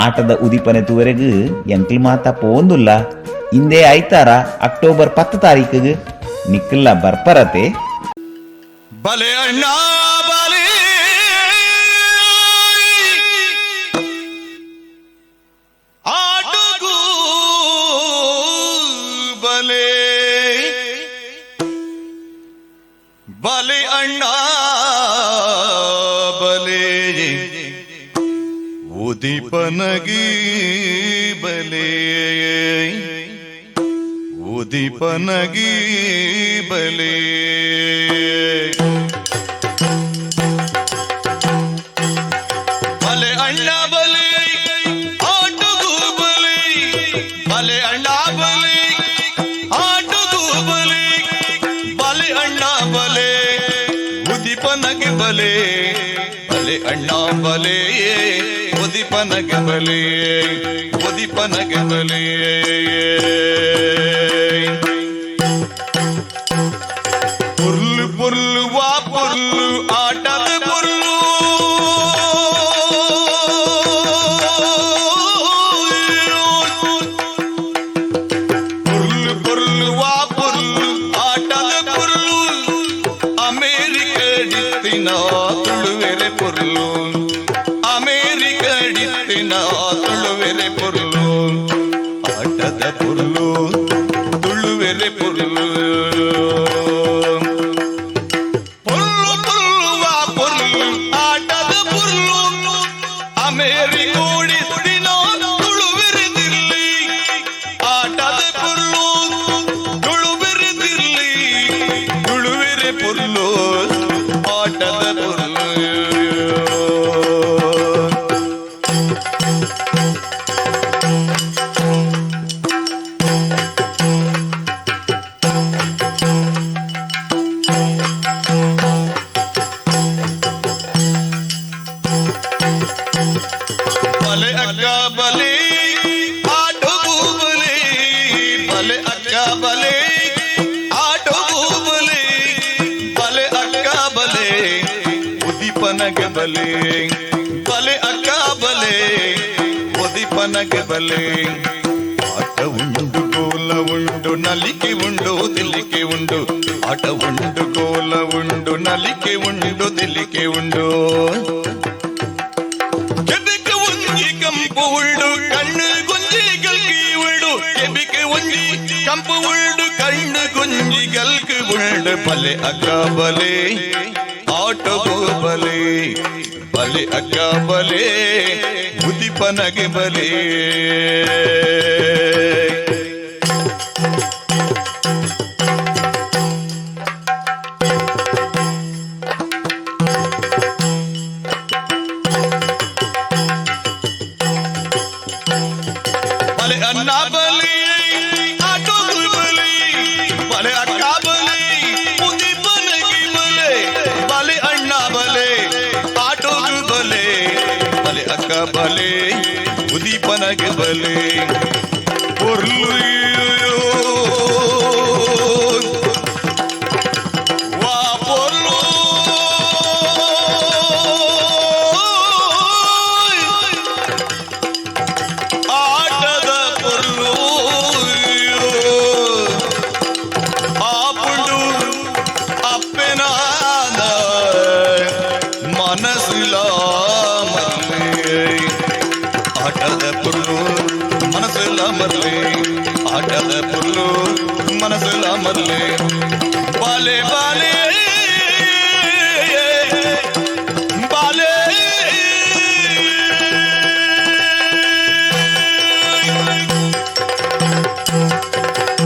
ಆಟದ ಉದಿಪನೆತುವರೆಗೂ ಎಂಕ್ಲು ಮಾತ ಪೋಂದುಲ್ಲ. ಇಂದೇ ಆಯ್ತಾರ ಅಕ್ಟೋಬರ್ 10 ತಾರೀಕಿಗೆ ನಿಕ್ಕಲ್ಲ ಬರ್ಪರತೆ. ಬಲೆ ಅಣ್ಣ ಬಲೆ ಆಟಗೂ ಬಲೆ ಬಲೆ ಅಣ್ಣ ಬಲೆ ಉದೀಪನಗಿ ಬಲೆ ಉದೀಪನಗಿ ಬಲೆ ಬಲೆ ಅಣ್ಣ ಬಲೆ ಆಟಗೂ ಬಲೆ ಬಲೆ ಅಣ್ಣ ಬಲೆ ಆಟಗೂ ಬಲೆ ಬಲೆ ಅಣ್ಣ ಬಲೆ ಉದೀಪನಗಿ ಬಲೆ ಬಲೆ ಅಣ್ಣ ಬಲೆ ಉದೀಪನಗಿ ಬಲೆ ಉದೀಪನಗಿ ಬಲೆ ಪುರ್ಲು ಪುರ್ಲು ವಾ ಪುರ್ಲು ಆಟದ ಪುರ್ಲು ಪುರ್ಲು ಪುರ್ಲು ವಾ ಪುರ್ಲು ಆಟದ ಪುರ್ಲು ಅಮೇರಿಕ ಡಿತ್ತಿನ ತುಳುವೆರೆ ಪುರ್ಲು ಅಮೇರಿಕ ಡಿತ್ತಿನ ತುಳುವೆರೆ ಪುರ್ಲು ಆಟದ ಪುರ್ಲು ತುಳುವೆರೆ ಪುರ್ಲು ಬಲೆ ಅಕ್ಕ ಬಲೆ ಆಟಗೂ ಬಲೆ ಬಲೆ ಅಕ್ಕ ಬಲೆ ಆಟಗೂ ಬಲೆ ಬಲೆ ಅಕ್ಕ ಬಲೆ ಉದೀಪನಗೆ ಬಲೆ ಬಲೆ ಅಕ್ಕ ಬಲೆ ಉದೀಪನಗೆ ಬಲೆ ಆಟ ಉಂಡು ಗೋಲ ಉಂಡು ನಲಿಕೆ ಉಂಡು ತಿಲಿಕೆ ಉಂಡು ಆಟ ಉಂಡು ಗೋಲ ಉಂಡು ನಲಿಕೆ ಉಂಡು ತಿಲಿಕೆ ಉಂಡು ಕಂಪು ಉಳ್ಳು ಕಣ್ಣು ಗುಂಜಿ ಗಲ್ಕಿ ಉಳ್ಳು ಕೆಬಿಕೆ ಒಂಜಿ ಕಂಪು ಉಳ್ಳು ಕಣ್ಣು ಗುಂಜಿ ಗಲ್ಕಿ ಉಳ್ಳು ಬಲೆ ಅಕ್ಕ ಬಲೆ ಆಟಗೂ ಬಲೆ ಬಲೆ ಅಕ್ಕ ಬಲೆ ಉದೀಪನಗೆ ಬಲೆ ಬಲೆ ಅಣ್ಣ ಬಲೆ ಆಟಗೂ ಬಲೆ ಬಲೆ ಅಕ್ಕ ಬಲೆ ಉದೀಪನಗಿ ಬಲೆ ಬಲೆ ಅಣ್ಣ ಬಲೆ ಆಟಗೂ ಬಲೆ ಬಲೆ ಅಕ್ಕ ಬಲೆ ಉದೀಪನಗಿ ಬಲೆ ಪುರ್ಲು ವಾ ಪುರ್ಲು ಮನಸ್ಸಿಲ್ಲ ಮರ್ಲೆ ಆಟದ ಪುರ್ಲು ಮನಸ್ಸಿಲ್ಲ ಮರ್ಲೆ ಆಟದ ಪುರ್ಲು ಮನಸ್ಸಿಲ್ಲ ಮರ್ಲೆ ಬಾಲೆ ಬಾಲೆ